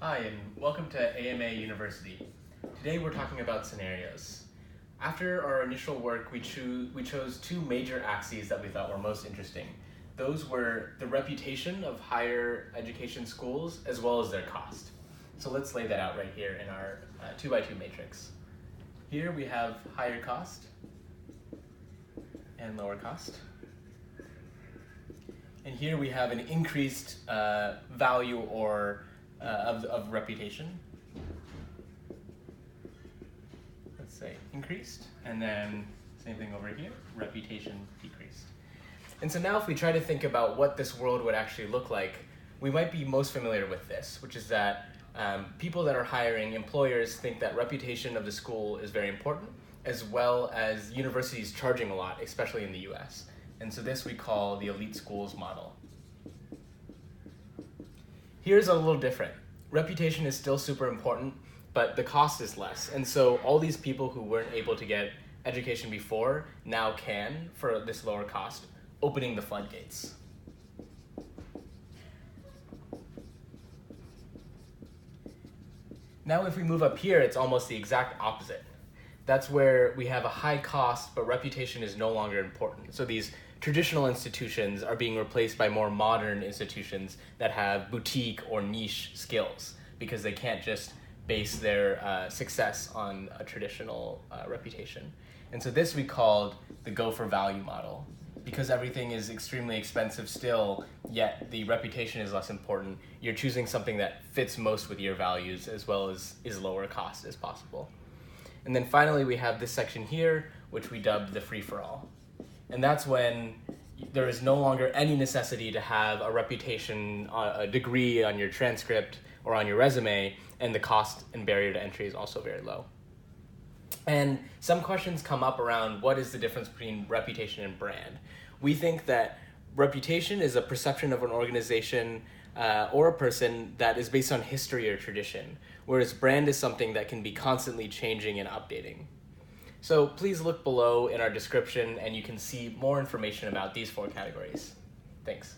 Hi, and welcome to AMA University. Today we're talking about scenarios. After our initial work, we chose two major axes that we thought were most interesting. Those were the reputation of higher education schools as well as their cost. So let's lay that out right here in our 2x2 matrix. Here we have higher cost and lower cost. And here we have an increased value or of reputation. Let's say increased, and then same thing over here, reputation decreased. And so now if we try to think about what this world would actually look like, we might be most familiar with this, which is that people that are hiring, employers think that reputation of the school is very important, as well as universities charging a lot, especially in the US. And so this we call the elite schools model. Here's a little different. Reputation is still super important, but the cost is less. And so all these people who weren't able to get education before now can for this lower cost, opening the floodgates. Now if we move up here, it's almost the exact opposite. That's where we have a high cost, but reputation is no longer important. So these traditional institutions are being replaced by more modern institutions that have boutique or niche skills because they can't just base their success on a traditional reputation. And so this we called the go for value model. Because everything is extremely expensive still, yet the reputation is less important, you're choosing something that fits most with your values as well as is lower cost as possible. And then finally we have this section here, which we dubbed the free-for-all. And that's when there is no longer any necessity to have a reputation, a degree on your transcript or on your resume, and the cost and barrier to entry is also very low. And some questions come up around what is the difference between reputation and brand. We think that reputation is a perception of an organization or a person that is based on history or tradition, whereas brand is something that can be constantly changing and updating. So please look below in our description and you can see more information about these four categories. Thanks.